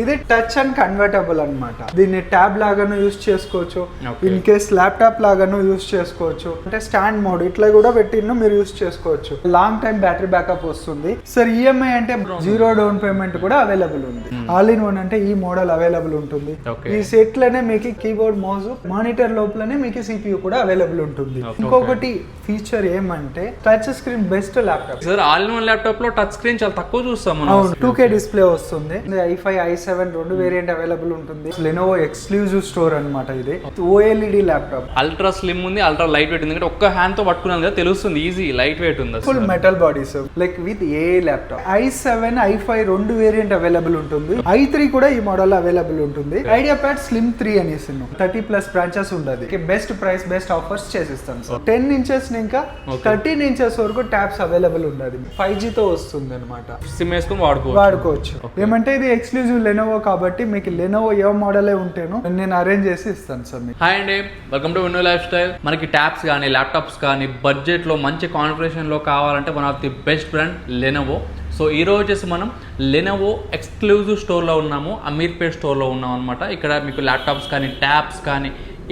ఇది touch and convertible అన్నమాట. దీన్ని ట్యాబ్ లాగాను యూస్ చేసుకోవచ్చు, ఇన్ కేస్ ల్యాప్టాప్ లాగాను యూస్ చేసుకోవచ్చు. అంటే స్టాండ్ మోడ్ ఇట్లా కూడా పెట్టిన మీరు యూస్ చేసుకోవచ్చు. లాంగ్ టైం బ్యాటరీ బ్యాకప్ వస్తుంది. సార్ ఈఎంఐ అంటే 0 డౌన్ పేమెంట్ కూడా అవైలబుల్ ఉంది. ఆల్ ఇన్ వన్ అంటే ఈ మోడల్ అవైలబుల్ ఉంటుంది. ఈ సెట్ లోనే మీకు కీబోర్డ్, మౌస్, మానిటర్ లోపలనే మీకు CPU కూడా అవైలబుల్ ఉంటుంది. ఇంకొకటి ఫీచర్ ఏమంటే touch screen best laptop. Sir all in one laptop లో టచ్ స్క్రీన్ చాలా తక్కువ చూస్తాం మనం. 2K డిస్ప్లే వస్తుంది. i5 i7 రెండు వేరియంట్ అవైలబుల్ ఉంటుంది. లెనోవో ఎక్స్క్లూజివ్ స్టోర్ అన్నమాట. ఇది OLED ల్యాప్టాప్. అల్ట్రా స్లిమ్ ఉంది, అల్ట్రా లైట్ వెయిట్ ఉంది. ఎందుకంటే ఒక్క హ్యాండ్ తో పట్టుకున్నాను కదా తెలుస్తుంది, ఈజీ లైట్ వెయిట్ ఉంది. Full metal body sir, like with AI laptop. i7 i5 రెండు వేరియంట్ అవైలబుల్ ఉంటుంది. i3 కూడా ఈ మోడల్ అవైలబుల్ ఉంటుంది. ఐడియా ప్యాడ్ స్లిమ్ 3 అనేసి 30+ బ్రాంచెస్ ఉండదు. బెస్ట్ ప్రైస్, బెస్ట్ ఆఫర్స్ చేసిస్తాం సార్. 10 ఇంచెస్ ఇంకా 13 ఇంచెస్ వరకు ట్యాబ్స్ అవైలబుల్ ఉన్నది. 5G తో వస్తుంది అనమాట. సిమ్ వేసుకొని వాడుకోవచ్చు. ఏమంటే ఇది ఎక్స్క్లూజివ్ లెనోవో కాబట్టి మీకు లెనోవో ఏ మోడల్ ఉంటేనో నేను అరేంజ్ చేసి ఇస్తాను సార్ మీకు. హాయ్ అండి, వెల్కమ్ టు విన్నో లైఫ్ స్టైల్. మనకి ట్యాబ్స్ కానీ ల్యాప్టాప్స్ కానీ బడ్జెట్ లో మంచి కాన్ఫిగరేషన్ లో కావాలంటే one of the best brand Lenovo. So ఈరోజు వచ్చేసి మనం లెనోవో ఎక్స్క్లూజివ్ స్టోర్లో ఉన్నాము, అమీర్పేట్ స్టోర్లో ఉన్నాం అనమాట. ఇక్కడ మీకు ల్యాప్టాప్స్ కానీ ట్యాబ్స్ కానీ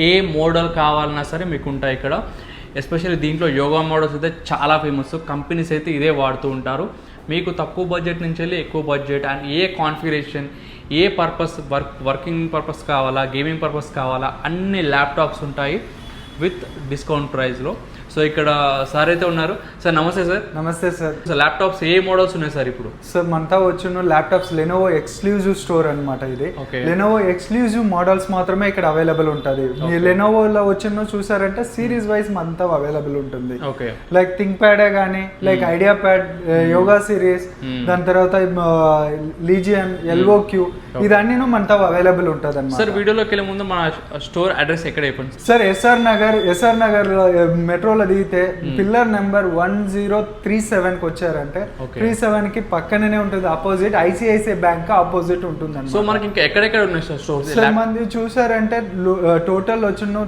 ఏ మోడల్ కావాలన్నా సరే మీకు ఉంటాయి ఇక్కడ. ఎస్పెషల్లీ దీంట్లో యోగా మోడల్స్ అయితే చాలా ఫేమస్. కంపెనీస్ అయితే ఇదే వాడుతూ ఉంటారు. మీకు తక్కువ బడ్జెట్ నుంచి వెళ్ళి ఎక్కువ budget and A configuration, A purpose, working purpose కావాలా, గేమింగ్ పర్పస్ కావాలా, అన్ని ల్యాప్టాప్స్ ఉంటాయి విత్ డిస్కౌంట్ ప్రైస్లో. సో ఇక్కడ సార్ అయితే ఉన్నారు. సార్ నమస్తే సార్. నమస్తే సార్. సో ల్యాప్టాప్స్ ఏ మోడల్స్ ఉన్నాయి సార్ ఇప్పుడు? సార్ మనతో వచ్చిన ల్యాప్టాప్స్ లెనోవో ఎక్స్క్లూజివ్ స్టోర్ అనమాట. ఇది లెనోవో ఎక్స్క్లూజివ్ మోడల్స్ మాత్రమే ఇక్కడ అవైలబుల్ ఉంటుంది. మీ లెనోవోలో వచ్చిన చూసారంటే సిరీస్ వైజ్ మనతో అవైలబుల్ ఉంటుంది. లైక్ థింక్ ప్యాడ్ కానీ, like idea pad, yoga series, దాని తర్వాత లీజియన్, ఎల్ఓక్యూ, ఇదన్నీ మనతో అవైలబుల్ ఉంటుంది అనమాట. సార్ వీడియోలోకి వెళ్ళే ముందు మన స్టోర్ అడ్రస్ ఎక్కడ అయిపోయింది సార్? ఎస్ఆర్ నగర్ మెట్రోలో దిగితే పిల్లర్ నెంబర్ 1037 కి వచ్చారంటే 37 కి పక్కనే ఉంటుంది. ఆపోజిట్ ఐసిఐసిఐ బ్యాంక్ ఆపోజిట్ ఉంటుంది. సో మనకి ఇంకా ఎక్కడెక్కడ ఉన్నాయి సార్ స్టోర్స్? మంది చూసారంటే టోటల్ వచ్చిన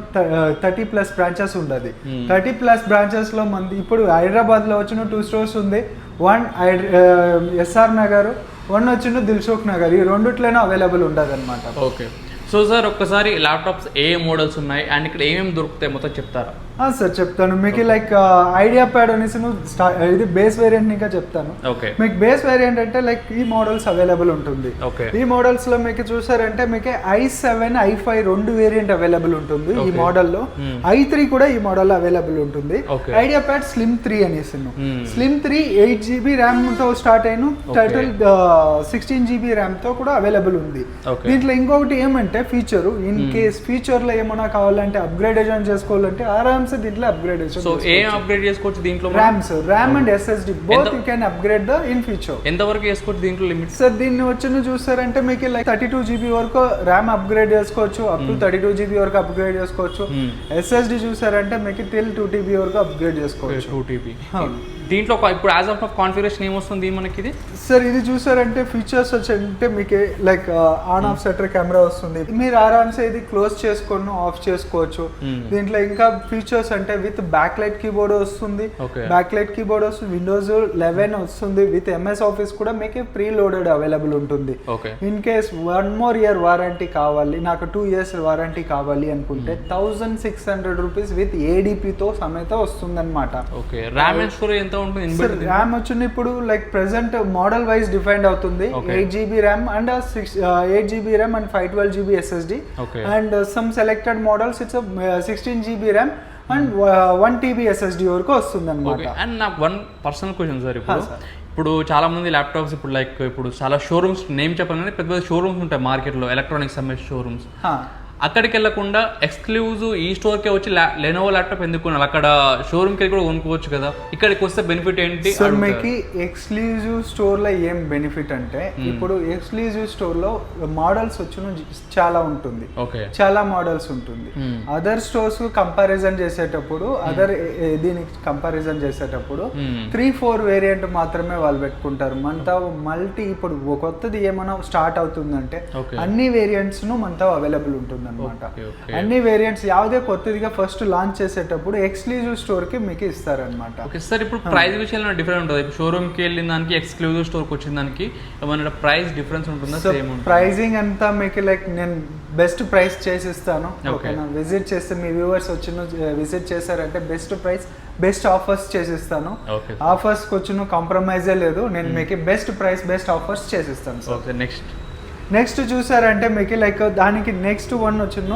30+ బ్రాంచెస్ ఉండదు. 30+ బ్రాంచెస్ లో మంది ఇప్పుడు హైదరాబాద్ లో వచ్చిన 2 స్టోర్స్ ఉంది. 1 ఎస్ఆర్ నగర్, 1 వచ్చిన దిల్సుఖ్ నగర్. ఈ రెండిట్లోనే అవైలబుల్ ఉండదు అనమాట. ఓకే. సో సార్ ఒక్కసారి ల్యాప్టాప్స్ ఏ మోడల్స్ ఉన్నాయి అండ్ ఇక్కడ ఏమేమి దొరుకుతాయి మొత్తం చెప్తారా? సార్ చెప్తాను మీకు. లైక్ ఐడియా ప్యాడ్ అనేసి ఇది బేస్ వేరియంట్ ఇంకా చెప్తాను. మీకు బేస్ వేరియంట్ అంటే లైక్ ఈ మోడల్స్ అవైలబుల్ ఉంటుంది. ఈ మోడల్స్ లో మీకు చూసారంటే మీకు i7 i5 రెండు వేరియంట్ అవైలబుల్ ఉంటుంది ఈ మోడల్ లో. i3 కూడా ఈ మోడల్ అవైలబుల్ ఉంటుంది. ఐడియా ప్యాడ్ స్లిమ్ 3 అనేసి స్లిమ్ 3 8GB ర్యామ్ తో స్టార్ట్ అయిన టోటల్ 16GB ర్యామ్ తో కూడా అవైలబుల్ ఉంది. దీంట్లో ఇంకొకటి ఏమంటే ఫీచర్, ఇన్ కేస్ ఫీచర్ లో ఏమైనా కావాలంటే అప్గ్రేడేషన్ చేసుకోవాలంటే ఆరామ్ దీంట్లో అప్గ్రేడేషన్. సో ఏ అప్గ్రేడ్ చేసుకోవచ్చు దీంట్లో? RAM and SSD both you can upgrade the in future. ఎంత వరకు చేసుకోవచ్చు దీంట్లో లిమిట్? సార్ దీన్ని వచ్చిన చూసారంటే మీకు లైక్ 32GB వరకు ర్యామ్ అప్గ్రేడ్ చేసుకోవచ్చు. అప్ టు 32GB వరకు అప్గ్రేడ్ చేసుకోవచ్చు. SSD చూసారంటే మీకు టిల్ 2TB వరకు అప్గ్రేడ్ చేసుకోవచ్చు. 2TB. దీంట్లో ఇప్పుడు యాజ్ ఆఫ్ కాన్ఫిగరేషన్ ఏమొస్తుంది మనకి ఇది? సార్ ఇది చూసారంటే ఫీచర్స్ వచ్చంటే మీకు like on off setter camera వస్తుంది. మీరు ఆరామ్సే ఇది క్లోజ్ చేసుకొని ఆఫ్ చేసుకోవచ్చు. దీంట్లో ఇంకా ఫీచర్స్ అంటే విత్ బ్యాక్ లైట్ కీబోర్డ్ వస్తుంది. బ్యాక్ లైట్ కీబోర్డ్ వస్తుంది. విండోస్ 11 వస్తుంది. విత్ MS ఆఫీస్ కూడా మీకు ప్రీ లోడెడ్ అవైలబుల్ ఉంటుంది. In case 1 more year warranty కావాలి, నాకు 2 years వారంటీ కావాలి అనుకుంటే 1600 రూపీస్ విత్ ADP తో సమేత వస్తుంది అనమాట. ర్యామ్ అండ్ స్టోరేజ్ ఎంత ఉంటుంది? ర్యామ్ వచ్చింది ఇప్పుడు like present model wise defined అవుతుంది. 8GB RAM and 8GB RAM and 512GB SSD and some selected models it's 16GB RAM and 1TB SSD వరకు వస్తుంది అనమాట. అండ్ నాకు వన్ పర్సనల్ క్వశ్చన్ సార్, ఇప్పుడు చాలా మంది ల్యాప్టాప్స్ ఇప్పుడు చాలా షోరూమ్స్ నేమ్ చెప్పాలని పెద్ద పెద్ద షోరూమ్స్ ఉంటాయి మార్కెట్లో, ఎలక్ట్రానిక్స్ అమ్మే షోరూమ్స్. అక్కడికి వెళ్ళకుండా ఎక్స్క్లూజివ్ ఈ స్టోర్కే వచ్చి లెనోవో ల్యాప్టాప్ ఎందుకు కొనాలి? అక్కడ షోరూమ్కి వెళ్ళి కూడా కొనుక్కోవచ్చు కదా. ఇక్కడికి వస్తే బెనిఫిట్ ఏంటి? సార్ మీకు ఎక్స్క్లూజివ్ స్టోర్ లో ఏం బెనిఫిట్ అంటే ఇప్పుడు ఎక్స్క్లూజివ్ స్టోర్ లో మోడల్స్ వచ్చిన చాలా ఉంటుంది. చాలా మోడల్స్ ఉంటుంది. అదర్ స్టోర్స్ కంపారిజన్ చేసేటప్పుడు దీనికి కంపారిజన్ చేసేటప్పుడు 3-4 వేరియంట్ మాత్రమే వాళ్ళు పెట్టుకుంటారు. మనతో మల్టీ ఇప్పుడు కొత్తది ఏమైనా స్టార్ట్ అవుతుందంటే అన్ని వేరియంట్స్ ను మనతో అవైలబుల్ ఉంటుంది. అనమాట. అన్ని వేరియంట్స్ యావదే కొత్తదిగా ఫస్ట్ లాంచ్ చేసేటప్పుడు ఎక్స్క్లూజివ్ స్టోర్ కి మీకు ఇస్తారనమాట. ఓకే సార్, ఇప్పుడు ప్రైస్ విషయంలో డిఫరెంట్ ఉంటుంది. ఇప్పుడు షోరూమ్ కి వెళ్ళిన దానికి ఎక్స్క్లూజివ్ స్టోర్ కి వచ్చిన దానికి ఏమైనా ప్రైస్ డిఫరెన్స్ ఉంటుందా? సేమ్ ఉంటుంది? ప్రైజింగ్ అంతా మీకు లైక్ నేను బెస్ట్ ప్రైస్ చేసిస్తాను. ఓకేనా, విజిట్ చేస్తే మీ వ్యూవర్స్ వచ్చిన విజిట్ చేశారంటే బెస్ట్ ప్రైస్ బెస్ట్ ఆఫర్స్ చేసిస్తాను. ఆఫర్స్ కి వచ్చిన కాంప్రమైజే లేదు, నేను మీకు బెస్ట్ ప్రైస్ బెస్ట్ ఆఫర్స్ చేసిస్తాను సార్. నెక్స్ట్ చూసారంటే మీకు లైక్ దానికి నెక్స్ట్ వన్ వచ్చిన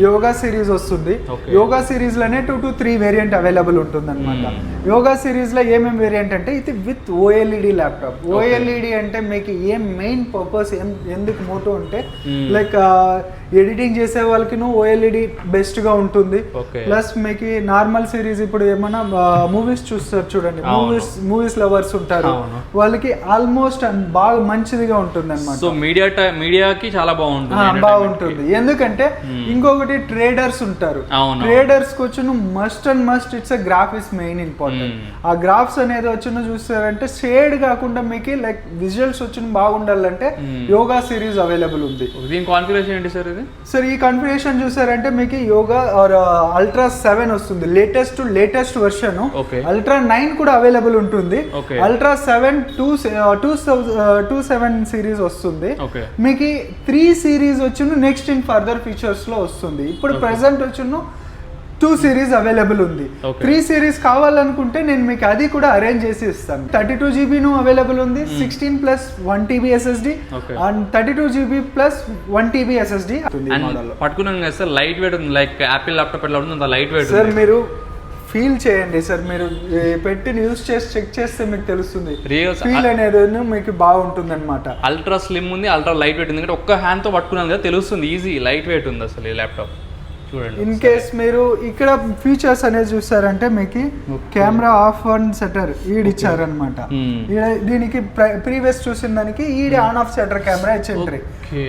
యోగా సిరీస్ వస్తుంది. యోగా సిరీస్ లోనే 2 to 3 వేరియంట్ అవైలబుల్ ఉంటుంది అనమాట. యోగా సిరీస్ లో ఏమేమి వేరియంట్ అంటే ఇది విత్ ఓఎల్ఈడి ల్యాప్టాప్. ఓఎల్ఈడి అంటే మీకు ఏం మెయిన్ పర్పస్ ఎందుకు మోటో అంటే లైక్ ఎడిటింగ్ చేసే వాళ్ళకి ఓఎల్ఈడి బెస్ట్ గా ఉంటుంది. ప్లస్ మీకు నార్మల్ సిరీస్ ఇప్పుడు ఏమైనా మూవీస్ చూస్తారు చూడండి, మూవీస్ లవర్స్ ఉంటారు, వాళ్ళకి ఆల్మోస్ట్ బాగా మంచిదిగా ఉంటుంది అనమాట. మీడియాకి చాలా బాగుంటుంది. ఎందుకంటే ఇంకొకటి ట్రేడర్స్ ఉంటారు, ట్రేడర్స్ కి వచ్చిన must and must it's graphics main important. ఆ గ్రాఫ్స్ అనేది వచ్చిన చూస్తారంటే షేడ్ కాకుండా మీకు లైక్ విజువల్స్ వచ్చిన బాగుండాలంటే యోగా సిరీస్ అవైలబుల్ ఉంది. దీని కాన్ఫిగరేషన్ ఏంటి సార్? ఇది సార్ ఈ కాన్ఫిగరేషన్ చూసారంటే మీకు యోగా ఆర్ అల్ట్రా 7 వస్తుంది, లేటెస్ట్ వర్షన్. అల్ట్రా 9 కూడా అవైలబుల్ ఉంటుంది. అల్ట్రా 7 27 సిరీస్ వస్తుంది. మీకు 3 సిరీస్ వచ్చిన నెక్స్ట్ ఇన్ ఫర్దర్ ఫీచర్స్ లో వస్తుంది. ఇప్పుడు ప్రెసెంట్ వచ్చిన 2 సిరీస్ అవైలబుల్ ఉంది. 3 సిరీస్ కావాలనుకుంటే నేను మీకు అది కూడా అరేంజ్ చేసి ఇస్తాను. 32 GB అవైలబుల్ ఉంది, 16 plus 1 TB SSD and 32 GB plus 1 TB SSD పట్టుకున్నాం కదా సార్. లైట్ వెయిట్ ఉంది, లైక్ యాపిల్ ల్యాప్టాప్ ఎట్లా ఉంటుంది లైట్ వెయిట్ సార్. మీరు ఫీల్ చేయండి సార్, మీరు పెట్టి యూస్ చేసి చెక్ చేస్తే మీకు తెలుస్తుంది ఫీల్ అనేది మీకు బాగుంటుంది అనమాట. అల్ట్రా స్లిమ్ ఉంది, అల్ట్రా లైట్ వెయిట్ ఉంది. ఎందుకంటే ఒక్క హ్యాండ్ తో పట్టుకున్నాను కదా తెలుస్తుంది, ఈజీ లైట్ వెయిట్ ఉంది అసలు ఈ ల్యాప్టాప్. ఇన్ కేస్ మీరు ఇక్కడ ఫీచర్స్ అనేది చూసారంటే మీకు కెమెరా ఆఫ్ అండ్ సెటర్ ఇచ్చారనమాట. దీనికి ప్రీవియస్ చూసిన దానికి ఆన్ ఆఫ్ సెటర్ కెమెరా ఇచ్చిండ్రి,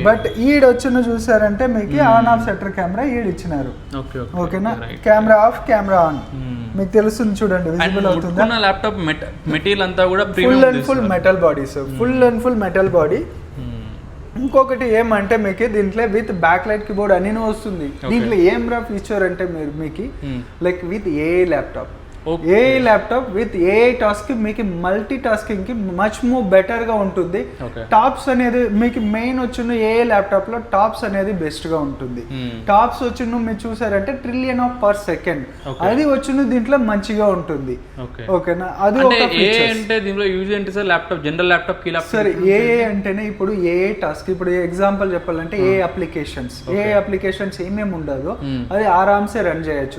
బట్ వచ్చిన చూసారంటే మీకు ఆన్ ఆఫ్ సెటర్ కెమెరా ఇచ్చినారు. ఓకేనా, కెమెరా ఆఫ్ కెమెరా ఆన్ మీకు తెలుస్తుంది చూడండి, విజిబుల్ అవుతుంది. ల్యాప్టాప్ మెటీరియల్ అంతా కూడా full metal body sir, full metal body. ఇంకొకటి ఏమంటే మీకు దీంట్లో విత్ బ్యాక్ లైట్ కీబోర్డ్ అని వస్తుంది. దీంట్లో ఏం రా ఫీచర్ అంటే మీకు like with AI laptop with AI task మీకు మల్టీ టాస్కింగ్ కి మచ్ మోర్ బెటర్ గా ఉంటుంది. టాప్స్ అనేది మీకు మెయిన్ వచ్చిన ఏఐ ల్యాప్టాప్ లో టాప్స్ అనేది బెస్ట్ గా ఉంటుంది. టాప్స్ వచ్చిన మీరు చూసారంటే ట్రిలియన్ ఆఫ్ పర్ సెకండ్ అది వచ్చిన దీంట్లో మంచిగా ఉంటుంది. ఓకేనా, అది జనరల్ ల్యాప్టాప్ సార్. ఏఐ అంటేనే ఇప్పుడు ఏఐ టాస్క్, ఇప్పుడు ఎగ్జాంపుల్ చెప్పాలంటే ఏ అప్లికేషన్స్ ఏమేమి ఉండదో అది ఆరామ్సే రన్ చేయొచ్చు.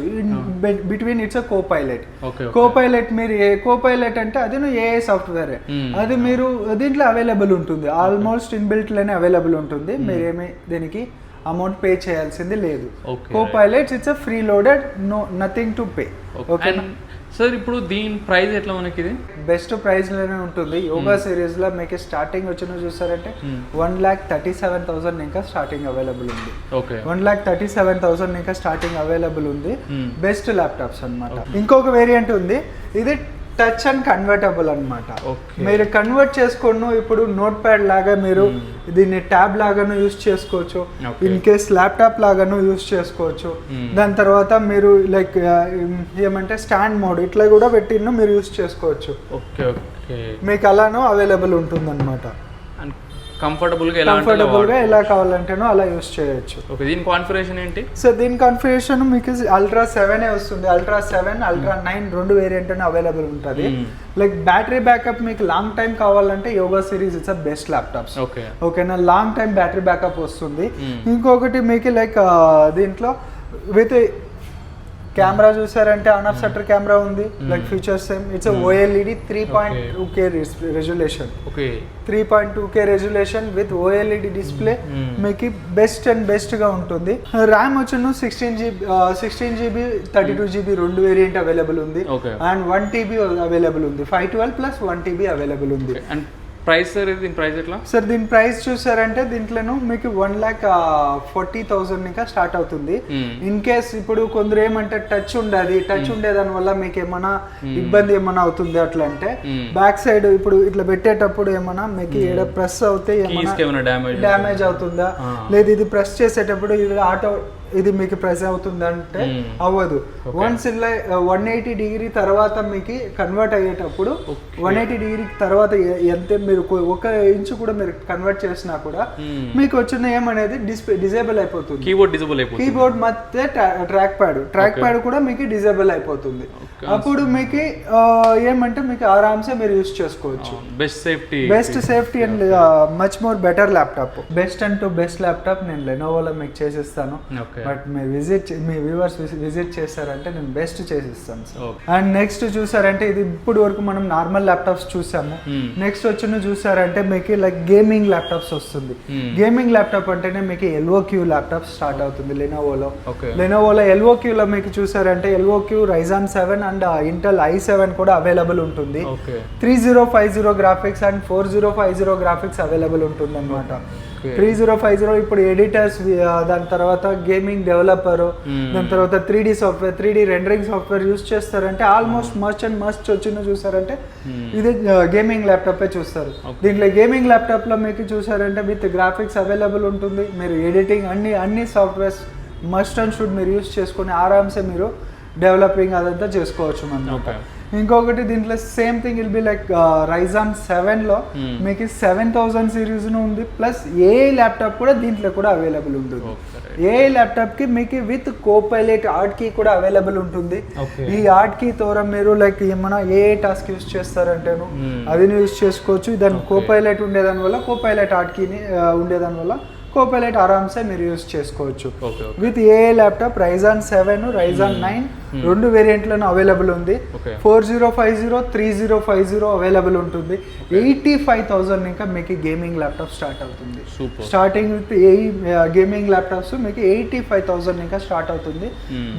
Between it's co pilot. Copilot మీరు కోపైలట్ అంటే అది ఏఐ సాఫ్ట్వేర్, అది మీరు దీంట్లో అవైలబుల్ ఉంటుంది. ఆల్మోస్ట్ ఇన్బిల్ట్ లోనే అవైలబుల్ ఉంటుంది. మీరేమి దీనికి అమౌంట్ పే చేయాల్సింది లేదు. Copilot it's free loaded, nothing to pay. ఓకేనా సార్. ఇప్పుడు దీని ప్రైస్ ఎట్లా మనకి? ఇది బెస్ట్ ప్రైస్ లోనే ఉంటుంది. యోగా సిరీస్ లో మీకు స్టార్టింగ్ వచ్చిన చూసారంటే 1,37,000 ఇంకా స్టార్టింగ్ అవైలబుల్ ఉంది. 1,37,000 ఇంకా స్టార్టింగ్ అవైలబుల్ ఉంది. బెస్ట్ ల్యాప్టాప్స్ అన్నమాట. ఇంకొక వేరియంట్ ఉంది, ఇది టచ్ అండ్ కన్వర్టబుల్ అనమాట. మీరు కన్వర్ట్ చేసుకోండి. ఇప్పుడు నోట్ ప్యాడ్ లాగా మీరు దీన్ని ట్యాబ్ లాగాను యూస్ చేసుకోవచ్చు, ఇన్ కేస్ ల్యాప్టాప్ లాగాను యూస్ చేసుకోవచ్చు. దాని తర్వాత మీరు లైక్ ఏమంటే స్టాండ్ మోడ్ ఇట్లా కూడా పెట్టిన మీరు యూస్ చేసుకోవచ్చు. మీకు అలానూ అవైలబుల్ ఉంటుంది అనమాట. కంఫర్టబుల్ గా ఎలా కావాలంటేనో అలా యూస్ చేయొచ్చు. దీని కాన్ఫిగరేషన్ ఏంటి? సో దీని కాన్ఫిగరేషన్ మీకు అల్ట్రా 7 వస్తుంది. అల్ట్రా 7 అల్ట్రా 9 2 వేరియంట్ అవైలబుల్ ఉంటుంది. లైక్ బ్యాటరీ బ్యాకప్ మీకు లాంగ్ టైం కావాలంటే yoga series it's best laptops. ఓకేనా, లాంగ్ టైం బ్యాటరీ బ్యాకప్ వస్తుంది. ఇంకొకటి మీకు లైక్ దీంట్లో విత్ కెమెరా చూసారంటే ఆన్ ఆఫ్ షట్టర్ కెమెరా ఉంది. Like features same, it's OLED 3.2K resolution. 3.2K resolution with OLED display మీకు బెస్ట్ గా ఉంటుంది. ర్యామ్ వచ్చి 16 GB 32 GB 2 వేరియంట్ అవైలబుల్ ఉంది. అండ్ 1 TB అవైలబుల్ ఉంది. 512 ప్లస్ 1 TB అవైలబుల్ ఉంది. ప్రైస్ సార్ దీని ప్రైస్ ఎట్లా సార్? దీని ప్రైస్ చూసారంటే దీంట్లోనూ మీకు 1,40,000 ఇంకా స్టార్ట్ అవుతుంది. ఇన్ కేస్ ఇప్పుడు కొందరు ఏమంటే టచ్ ఉండేదాని వల్ల మీకు ఏమైనా ఇబ్బంది ఏమైనా అవుతుంది అట్లా అంటే బ్యాక్ సైడ్ ఇప్పుడు ఇట్లా పెట్టేటప్పుడు ఏమైనా మీకు ఏడ ప్రెస్ అవుతే ఏమైనా డ్యామేజ్ అవుతుందా, లేదు ఇది ప్రెస్ చేసేటప్పుడు ఇది ఆటో ఇది మీకు ప్రెస్ అవుతుందంటే అవ్వదు. వన్స్ ఇలా 180 డిగ్రీ తర్వాత మీకు కన్వర్ట్ అయ్యేటప్పుడు 180 డిగ్రీ తర్వాత ఎంత మీరు 1 ఇంచు కూడా మీరు కన్వర్ట్ చేసినా కూడా మీకు వచ్చిన ఏమనేది డిజేబుల్ అయిపోతుంది. కీబోర్డ్ మధ్య ట్రాక్ ప్యాడ్ కూడా మీకు డిజేబుల్ అయిపోతుంది. అప్పుడు మీకు ఏమంటే మీకు ఆరామ్సే మీరు యూస్ చేసుకోవచ్చు. Best safety and much more better laptop. Best and best laptop నేను లెనోవోలో మీకు చేసిస్తాను. బట్ మీ వ్యూవర్స్ విజిట్ చేస్తారంటే నేను బెస్ట్ చేసిస్తాను సార్. అండ్ నెక్స్ట్ చూసారంటే ఇది ఇప్పుడు వరకు మనం నార్మల్ ల్యాప్టాప్స్ చూసాము. నెక్స్ట్ వచ్చిన చూసారంటే మీకు లైక్ గేమింగ్ ల్యాప్టాప్స్ వస్తుంది. గేమింగ్ ల్యాప్టాప్ అంటేనే మీకు LOQ ల్యాప్టాప్ స్టార్ట్ అవుతుంది లెనోవోలో. LOQ లో మీకు చూసారంటే LOQ Ryzen 7 and Intel i7 కూడా అవైలబుల్ ఉంటుంది. 3050 గ్రాఫిక్స్ అండ్ 4050 గ్రాఫిక్స్ అవైలబుల్ ఉంటుంది అనమాట. 3050 ఇప్పుడు ఎడిటర్స్, దాని తర్వాత గేమింగ్ డెవలపర్, దాని తర్వాత 3D software, 3D rendering software use చేస్తారంటే ఆల్మోస్ట్ మస్ట్ వచ్చిన చూసారంటే ఇది గేమింగ్ ల్యాప్టాప్ చూస్తారు. దీంట్లో గేమింగ్ ల్యాప్టాప్ లో మీకు చూసారంటే విత్ గ్రాఫిక్స్ అవైలబుల్ ఉంటుంది. మీరు ఎడిటింగ్ అన్ని సాఫ్ట్వేర్స్ మస్ట్ అండ్ షుడ్ మీరు యూస్ చేసుకుని ఆరామ్సే మీరు డెవలపింగ్ అదంతా చేసుకోవచ్చు అన్నమాట. ఇంకొకటి దీంట్లో same thing will be like Ryzen 7 లో మీకు 7000 సిరీస్ ఉంది. ప్లస్ ఏ ల్యాప్టాప్ కూడా దీంట్లో కూడా అవైలబుల్ ఉంటుంది. ఏ ల్యాప్టాప్ కి మీకు విత్ కోపైలట్ ఆర్ట్ కీ కూడా అవైలబుల్ ఉంటుంది. ఈ ఆర్ట్ కీ ద్వారా మీరు లైక్ ఏమైనా ఏ టాస్క్ యూస్ చేస్తారంటేను అది యూస్ చేసుకోవచ్చు. దాని కోపైలట్ ఉండేదాని వల్ల కోపైలట్ ఆర్ట్ కీని ఉండేదాని వల్ల కోపైలట్ ఆరామ్సే మీరు యూస్ చేసుకోవచ్చు. With a laptop Ryzen 7 Ryzen 9 రెండు వేరియంట్లను అవైలబుల్ ఉంది. 4050 3050 అవైలబుల్ ఉంటుంది. 85,000 ఇంకా మీకు గేమింగ్ ల్యాప్టాప్ స్టార్ట్ అవుతుంది. స్టార్టింగ్ విత్ గేమింగ్ ల్యాప్టాప్స్ మీకు 85,000 ఇంకా స్టార్ట్ అవుతుంది.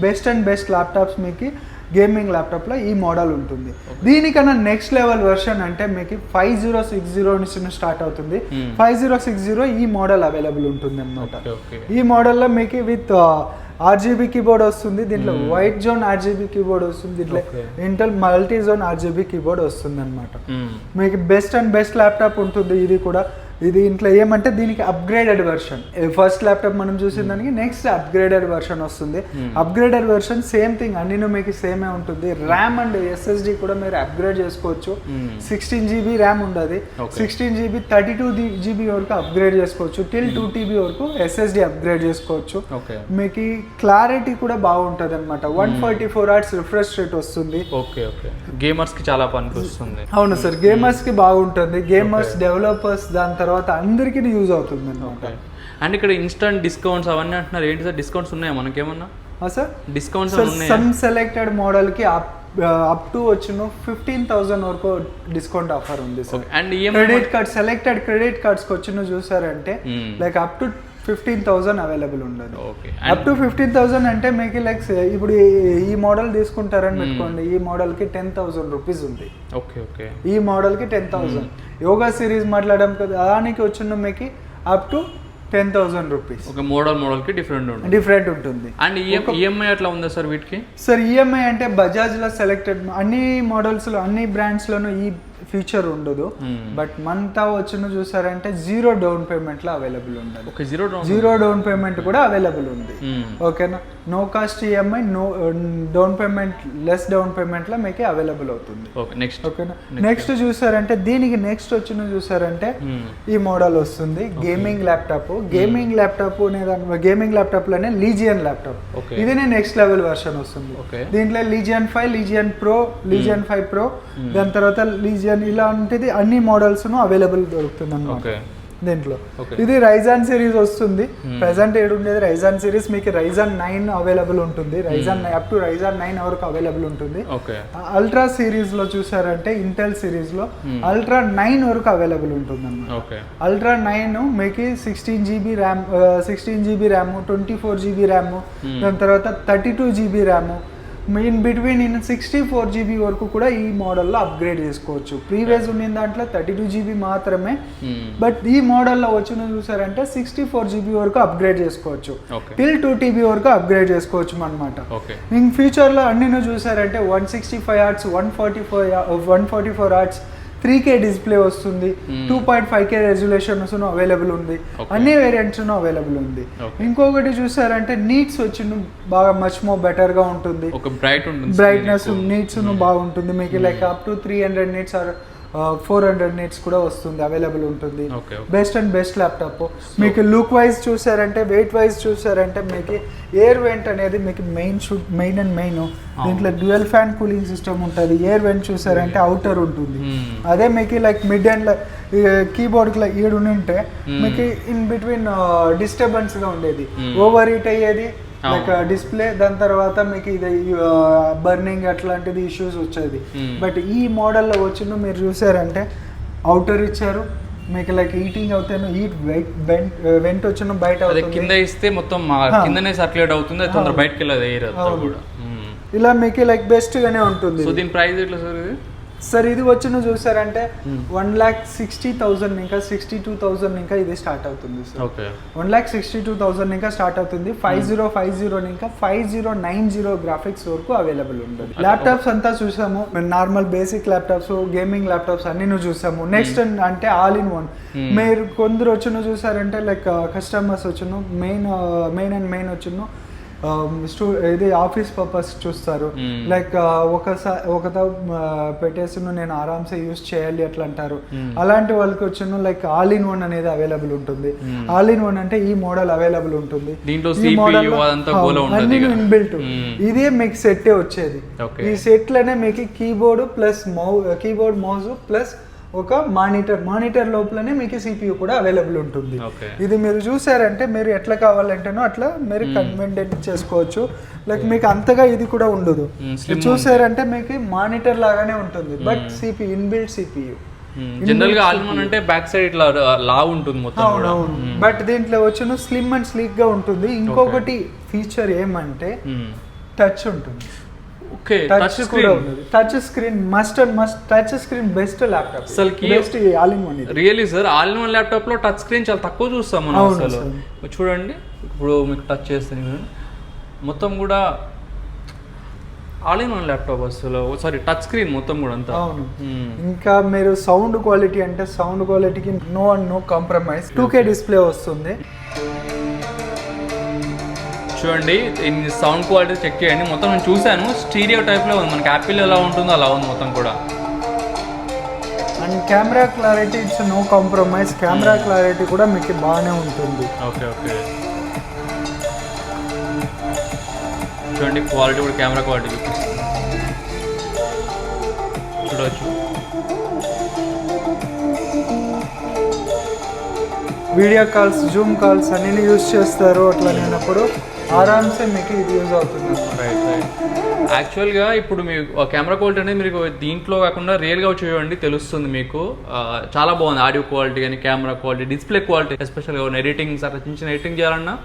బెస్ట్ అండ్ బెస్ట్ ల్యాప్టాప్స్ మీకు గేమింగ్ ల్యాప్టాప్ లో ఈ మోడల్ ఉంటుంది. దీనికన్నా నెక్స్ట్ లెవెల్ వర్షన్ అంటే మీకు 5060 నుంచి స్టార్ట్ అవుతుంది. 5060 ఈ మోడల్ అవైలబుల్ ఉంటుంది అన్నమాట. ఈ మోడల్లో మీకు విత్ RGB కీబోర్డ్ వస్తుంది. దీంట్లో వైట్ జోన్ RGB కీబోర్డ్ వస్తుంది. దీంట్లో Intel multi zone RGB keyboard వస్తుంది అనమాట. మీకు బెస్ట్ అండ్ బెస్ట్ ల్యాప్టాప్ ఉంటుంది. ఇది కూడా ఇది ఇంట్లో ఏమంటే దీనికి అప్గ్రేడెడ్ వర్షన్. ఫస్ట్ ల్యాప్టాప్ మనం చూసిన దానికి నెక్స్ట్ అప్గ్రేడెడ్ వర్షన్ వస్తుంది. అప్గ్రేడెడ్ వర్షన్ సేమ్ థింగ్ అన్ని మీకు సేమే ఉంటుంది. ర్యామ్ అండ్ SSD కూడా మీరు అప్గ్రేడ్ చేసుకోవచ్చు. 16 GB ర్యామ్ ఉండదు. 16 GB 32 GB వరకు అప్గ్రేడ్ చేసుకోవచ్చు. టిల్ 2 TB వరకు SSD అప్గ్రేడ్ చేసుకోవచ్చు. మీకు క్లారిటీ కూడా బాగుంటుంది అనమాట. 144 Hz రిఫ్రెష్ రేట్ వస్తుంది. గేమర్స్ కి చాలా పనికొస్తుంది. అవును సార్, గేమర్స్ కి బాగుంటుంది. గేమర్స్, డెవలపర్స్, దాని తర్వాత అందరికీ యూజ్ అవుతుంది అనమాట. అండ్ ఇక్కడ ఇన్స్టంట్ డిస్కౌంట్స్ అవన్నీ అంటున్నారు. ఏంటి సార్ డిస్కౌంట్స్ ఉన్నాయా మనకేమన్నా? Sir discounts some selected model కి అప్ టు వచ్చిన 15,000 వరకు డిస్కౌంట్ ఆఫర్ ఉంది sir. And credit card, selected credit cards కి వచ్చిన చూసారంటే లైక్ అప్ టు 15,000 అవైలబుల్ ఉండదు. అప్ టు 15,000 అంటే మీకు లైక్ ఇప్పుడు ఈ మోడల్ తీసుకుంటారని పెట్టుకోండి. ఈ మోడల్ కి 10,000 రూపీస్ ఉంది. ఈ మోడల్ కి 10,000. యోగా సిరీస్ మాట్లాడడం కదా, దానికి వచ్చిన మీకు అప్ టు 10,000 రూపీస్. ఒక మోడల్ కి డిఫరెంట్ ఉంటుంది. అండ్ ఈఎంఐ అట్లా ఉందా సార్ వీటికి? సార్ ఈఎంఐ అంటే బజాజ్ లో సెలెక్టెడ్ అన్ని మోడల్స్ లో అన్ని బ్రాండ్స్ లోనూ ఈ ఫీచర్ ఉండదు. బట్ మంతా వచ్చిన చూసారంటే 0 డౌన్ పేమెంట్ లో అవైలబుల్ ఉండదు. 0 డౌన్ పేమెంట్ కూడా అవైలబుల్ ఉంది. ఓకేనా? No cost EMI, no down payment, less down payment లో మీకు అవైలబుల్ అవుతుంది. ఓకేనా? నెక్స్ట్ చూసారంటే దీనికి నెక్స్ట్ వచ్చిన చూసారంటే ఈ మోడల్ వస్తుంది. Gaming laptop. గేమింగ్ ల్యాప్టాప్ లోనే లీజియన్ ల్యాప్టాప్. ఇదినే నెక్స్ట్ లెవెల్ వర్షన్ వస్తుంది. దీంట్లో Legion 5, Legion pro, Legion 5 pro, దాని తర్వాత లీజియన్ ఇలాంటిది అన్ని మోడల్స్ అవైలబుల్ దొరుకుతుంది అన్నమాట దీంట్లో. ఇది Ryzen సిరీస్ వస్తుంది. ప్రెసెంట్ ఉండేది Ryzen సిరీస్. మీకు Ryzen 9 అవైలబుల్ ఉంటుంది. అప్ టు Ryzen 9 వరకు అవైలబుల్ ఉంటుంది. అల్ట్రా సిరీస్ లో చూసారంటే ఇంటెల్ సిరీస్ లో అల్ట్రా 9 వరకు అవైలబుల్ ఉంటుంది అన్నమాట. అల్ట్రా 9 మీకు 16 GB ర్యామ్, 24 GB ర్యామ్, దాని తర్వాత 32 GB RAM, in between 64 GB వరకు కూడా ఈ మోడల్లో అప్గ్రేడ్ చేసుకోవచ్చు. ప్రీవియస్ ఉన్న దాంట్లో 32 GB మాత్రమే, బట్ ఈ మోడల్లో వచ్చిన చూసారంటే 64 GB వరకు అప్గ్రేడ్ చేసుకోవచ్చు, టిల్ 2 TB వరకు అప్గ్రేడ్ చేసుకోవచ్చు అనమాట. ఇంక ఫ్యూచర్లో అన్ని చూసారంటే 165 Hz, 144 Hz, 3K డిస్ప్లే వస్తుంది, 2.5K రెజల్యూషన్ అవైలబుల్ ఉంది, అన్ని వేరియంట్స్ అవైలబుల్ ఉంది. ఇంకొకటి చూసారంటే నీట్స్ వచ్చి బాగా మచ్ మోర్ బెటర్ గా ఉంటుంది, బ్రైట్నెస్ నీట్స్ బాగుంటుంది మీకు, like up to 300 nits or 400 nits కూడా వస్తుంది, అవైలబుల్ ఉంటుంది. Best and best laptop. మీకు లుక్ వైజ్ చూసారంటే, వెయిట్ వైజ్ చూసారంటే మీకు ఎయిర్ వెంట్ అనేది మీకు మెయిన్ అండ్ మెయిన్. దీంట్లో డ్యూయల్ ఫ్యాన్ కూలింగ్ సిస్టమ్ ఉంటుంది. ఎయిర్ వెంట్ చూసారంటే అవుటర్ ఉంటుంది. అదే మీకు లైక్ మిడ్ అండ్ కీబోర్డ్ ఈడు ఉంటే మీకు ఇన్ బిట్వీన్ డిస్టర్బెన్స్ గా ఉండేది, ఓవర్ హీట్ అయ్యేది లైక్ డిస్ప్లే, దాని తర్వాత మీకు ఇది బర్నింగ్ అట్లాంటిది ఇష్యూస్ వచ్చేది. బట్ ఈ మోడల్లో వచ్చిన మీరు చూసారంటే అవుటర్ ఇచ్చారు మీకు, లైక్ హీటింగ్ అవుతాను, హీట్ వెంట్ వచ్చిన బయట కింద ఇస్తే మొత్తం కిందనే సర్క్యులేట్ అవుతుంది, తొందర బయటకి వెళ్ళదు ఎయిర్ కూడా. ఇలా మీకు లైక్ బెస్ట్ గానే ఉంటుంది. సో దీని ప్రైస్ ఎట్లా సార్ ఇది? సార్ ఇది వచ్చిన చూసారంటే 1,60,000 ఇంకా 62,000 ఇంకా ఇది స్టార్ట్ అవుతుంది సార్. 1,62,000 ఇంకా స్టార్ట్ అవుతుంది. 5050 ఇంకా 5090 గ్రాఫిక్స్ వరకు అవైలబుల్ ఉంటుంది. ల్యాప్టాప్స్ అంతా చూసాము, normal basic laptops, gaming laptops అన్ని చూసాము. నెక్స్ట్ అంటే ఆల్ ఇన్ వన్. మీరు కొందరు వచ్చిన చూసారంటే లైక్ కస్టమర్స్ వచ్చిన మెయిన్ వచ్చిన ఇది ఆఫీస్ పర్పస్ చూస్తారు, లైక్ ఒకసారి పెట్టేసి నేను ఆరామ్సే యూస్ చేయాలి అట్లా అంటారు. అలాంటి వాళ్ళకి వచ్చిన లైక్ ఆల్ ఇన్ వన్ అనేది అవైలబుల్ ఉంటుంది. ఆల్ ఇన్ వన్ అంటే ఈ మోడల్ అవైలబుల్ ఉంటుంది. ఈ మోడల్ అన్ని ఇన్బిల్ట్, ఇదే మీకు సెట్ వచ్చేది. ఈ సెట్ లోనే మీకు keyboard plus keyboard mouse plus ఒక మానిటర్ లోపలనే మీకు CPU కూడా అవైలబుల్ ఉంటుంది. ఇది మీరు చూసారంటే మీరు ఎట్లా కావాలంటేనో అట్లా మీరు కన్వెంట్ చేసుకోవచ్చు. లైక్ మీకు అంతగా ఇది కూడా ఉండదు. చూసారంటే మీకు మానిటర్ లాగానే ఉంటుంది, but CPU inbuilt CPU. General గా ఆల్ ఇన్ వన్ అంటే బ్యాక్ సైడ్ ఇట్లా లా ఉంటుంది మొత్తం కూడా, బట్ దీంట్లో వచ్చిన స్లిమ్ అండ్ స్లీక్ గా ఉంటుంది. ఇంకొకటి ఫీచర్ ఏమంటే టచ్ ఉంటుంది. Touch screen must and must. Touch screen best laptop best all in one. Really sir, all in one laptop లో టచ్ స్క్రీన్ చాలా తక్కువ చూస్తాం మనం అసలు. చూడండి ఇప్పుడు మీకు టచ్ చేస్తాను, మొత్తం కూడా ఆల్ ఇన్ వన్ ల్యాప్టాప్ అసలు. సారీ, టచ్ స్క్రీన్ మొత్తం కూడా అంతా. ఇంకా మీరు సౌండ్ క్వాలిటీ అంటే సౌండ్ క్వాలిటీకి నో కాంప్రమైజ్. 2K డిస్ప్లే వస్తుంది. చూడండి సౌండ్ క్వాలిటీ చెక్ చేయండి. మొత్తం నేను చూశాను, స్టీరియో టైప్లో ఉంది, మనకి యాపిల్ ఎలా ఉంటుందో అలా ఉంది మొత్తం కూడా. And camera clarity it's no compromise. Camera clarity కూడా మీకు బాగానే ఉంటుంది. ఓకే చూడండి క్వాలిటీ కూడా, కెమెరా క్వాలిటీ చూడవచ్చు. వీడియో కాల్స్, జూమ్ కాల్స్ అన్ని యూజ్ చేస్తారు. అట్లా లేనప్పుడు ఆరామ్సే మీకు ఇది యూజ్ అవుతుంది. యాక్చువల్గా ఇప్పుడు మీకు కెమెరా క్వాలిటీ అనేది మీరు దీంట్లో కాకుండా రియల్గా చూడండి, తెలుస్తుంది మీకు. చాలా బాగుంది ఆడియో క్వాలిటీ కానీ, కెమెరా క్వాలిటీ, డిస్ప్లే క్వాలిటీ, ఎస్పెషల్గా ఎడిటింగ్ అట్లా చిన్న ఎడిటింగ్ చేయాలన్నా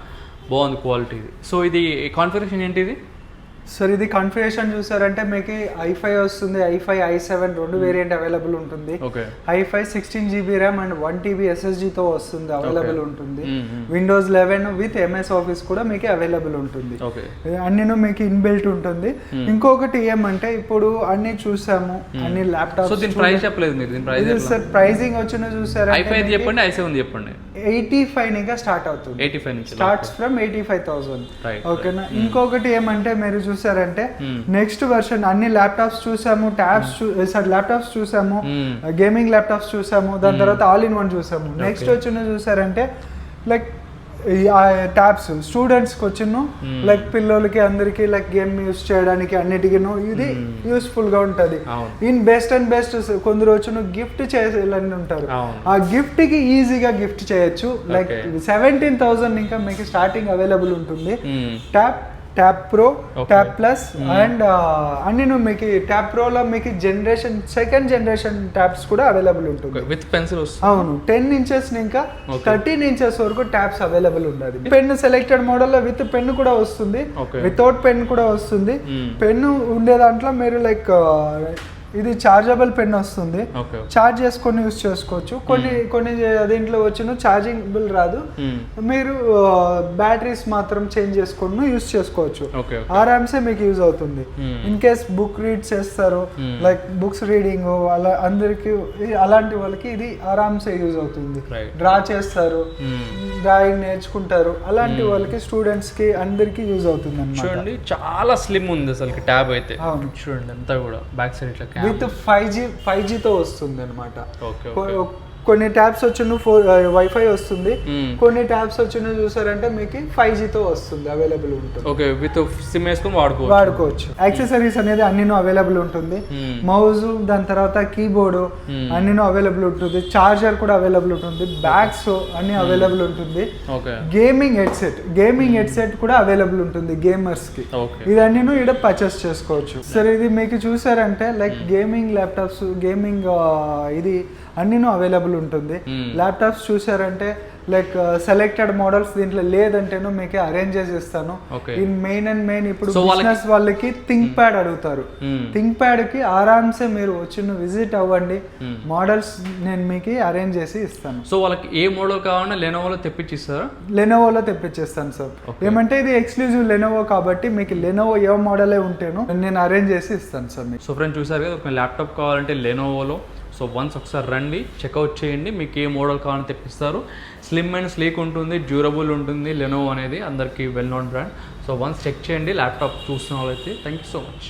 బాగుంది క్వాలిటీ ఇది. సో ఇది కాన్ఫిగరేషన్ ఏంటి ఇది? సార్ ఇది కాన్ఫిగరేషన్ చూసారంటే మీకు i5 వస్తుంది, i5 i7 రెండు వేరియంట్ అవైలబుల్ ఉంటుంది. i5 16 GB RAM and 1 TB SSD తో వస్తుంది, అవైలబుల్ ఉంటుంది. విండోస్ 11 విత్ MS ఆఫీస్ కూడా మీకు అవైలబుల్ ఉంటుంది. అన్ని మీకు ఇన్బిల్ట్ ఉంటుంది. ఇంకొకటి ఏమంటే ఇప్పుడు అన్ని చూసాము, అన్ని ల్యాప్టాప్స్. ప్రైస్ చెప్పలేదు మీరు, దీని ప్రైస్ సార్ ప్రైసింగ్ వచ్చిన చూసారా? i5 చెప్పండి, i7 చెప్పండి. 85 ఇంకా స్టార్ట్ అవుతుంది. 85 నుంచి స్టార్ట్స్ ఫ్రమ్ 85,000. ఓకేనా. ఇంకొకటి ఏమంటే మీరు చూసారంటే నెక్స్ట్ వర్షన్ అన్ని ల్యాప్టాప్స్ చూసాము, ల్యాప్టాప్స్ చూసాము, గేమింగ్ ల్యాప్టాప్స్ చూసాము, దాని తర్వాత ఆల్ ఇన్ వన్ చూసాము. నెక్స్ట్ వచ్చిన చూసారంటే లైక్ ట్యాబ్స్ స్టూడెంట్స్కి వచ్చిన లైక్ పిల్లలకి అందరికి లైక్ గేమ్ యూస్ చేయడానికి అన్నిటికీ ఇది యూస్ఫుల్ గా ఉంటుంది. ఇన్ బెస్ట్ అండ్ బెస్ట్ కొందరు వచ్చిన గిఫ్ట్ చేయాలని ఉంటారు, ఆ గిఫ్ట్ కి ఈజీగా గిఫ్ట్ చేయొచ్చు. లైక్ 17,000 ఇంకా మీకు స్టార్టింగ్ అవైలబుల్ ఉంటుంది. Tab tab pro, tab plus and అన్ని మీకు ట్యాబ్ ప్రోలో మీకు సెకండ్ జనరేషన్ ట్యాబ్స్ కూడా అవైలబుల్ ఉంటుంది విత్ పెన్సిల్. అవును, 10 ఇంచెస్ ఇంకా 13 ఇంచెస్ వరకు ట్యాబ్స్ అవైలబుల్ ఉన్నది. పెన్ సెలెక్టెడ్ మోడల్లో విత్ పెన్ కూడా వస్తుంది, వితౌట్ పెన్ కూడా వస్తుంది. పెన్ ఉండే దాంట్లో మీరు లైక్ ఇది చార్జబుల్ పెన్ వస్తుంది, చార్జ్ చేసుకొని యూస్ చేసుకోవచ్చు. కొన్ని దీంట్లో వచ్చిన చార్జింగ్ రాదు, మీరు బ్యాటరీస్ మాత్రం చేంజ్ చేసుకొని యూస్ చేసుకోవచ్చు. ఆరామ్సే మీకు యూజ్ అవుతుంది. ఇన్ కేస్ బుక్ రీడ్ చేస్తారు, లైక్ బుక్స్ రీడింగ్ అలా అందరికి, అలాంటి వాళ్ళకి ఇది ఆరామ్సే యూజ్ అవుతుంది. డ్రా చేస్తారు, డ్రాయింగ్ నేర్చుకుంటారు, అలాంటి వాళ్ళకి స్టూడెంట్స్ కి అందరికి యూజ్ అవుతుంది అన్నమాట. చూడండి చాలా స్లిమ్ ఉంది అసలు ట్యాబ్ అయితే. చూడండి అంతా కూడా బ్యాక్ సైడ్ ఇట్లా విత్ 5G తో వస్తుంది అనమాట. కొన్ని ట్యాబ్స్ వచ్చిన వైఫై వస్తుంది, కొన్ని ట్యాబ్స్ వచ్చిన చూసారంటే మీకు 5G తో వస్తుంది, అవైలబుల్ ఉంటుంది. ఓకే, విత్ సిమ్ వేసుకొని వాడుకోవచ్చు. యాక్సెసరీస్ అనేది అన్ని అవైలబుల్ ఉంటుంది. మౌజ్, దాని తర్వాత కీబోర్డ్ అన్ని అవైలబుల్ ఉంటుంది. చార్జర్ కూడా అవైలబుల్ ఉంటుంది. బ్యాగ్స్ అన్ని అవైలబుల్ ఉంటుంది. గేమింగ్ హెడ్సెట్ కూడా అవైలబుల్ ఉంటుంది గేమర్స్ కి. ఇదన్నీ ఇక్కడ పర్చేస్ చేసుకోవచ్చు. సరే, ఇది మీకు చూసారంటే లైక్ గేమింగ్ ల్యాప్టాప్స్, గేమింగ్ ఇది అన్నీ అవైలబుల్ ఉంటుంది. ల్యాప్టాప్స్ చూసారంటే లైక్ సెలెక్టెడ్ మోడల్స్ దీంట్లో లేదంటేనో మీకు అరేంజ్ చేసి ఇస్తాను. ఇన్ మెయిన్ ఇప్పుడు బిజినెస్ వాళ్ళకి థింక్ ప్యాడ్ అడుగుతారు. థింక్ ప్యాడ్ కి ఆరామ్సే మీరు వచ్చి విజిట్ అవ్వండి, మోడల్స్ నేను మీకు అరేంజ్ చేసి ఇస్తాను. సో వాళ్ళకి ఏ మోడల్ కావాలన్నా లెనోవోలో తెప్పించిస్తారా? లెనోవోలో తెప్పించేస్తాను సార్. ఏమంటే ఇది ఎక్స్క్లూజివ్ లెనోవో కాబట్టి మీకు లెనోవో ఏ మోడలే ఉంటేనో నేను అరేంజ్ చేసి ఇస్తాను సార్ మీకు. సో ఫ్రెండ్స్ చూసారు కదా, ఒక ల్యాప్టాప్ కావాలంటే లెనోవోలో. సో వన్స్ ఒకసారి రండి, చెక్అవుట్ చేయండి, మీకు ఏ మోడల్ కావాలని తెప్పిస్తారు. స్లిమ్ అండ్ స్లీక్ ఉంటుంది, డ్యూరబుల్ ఉంటుంది. లెనోవో అనేది అందరికీ well known brand. So once check చేయండి ల్యాప్టాప్ చూస్తున్న వాళ్ళైతే. Thank you so much.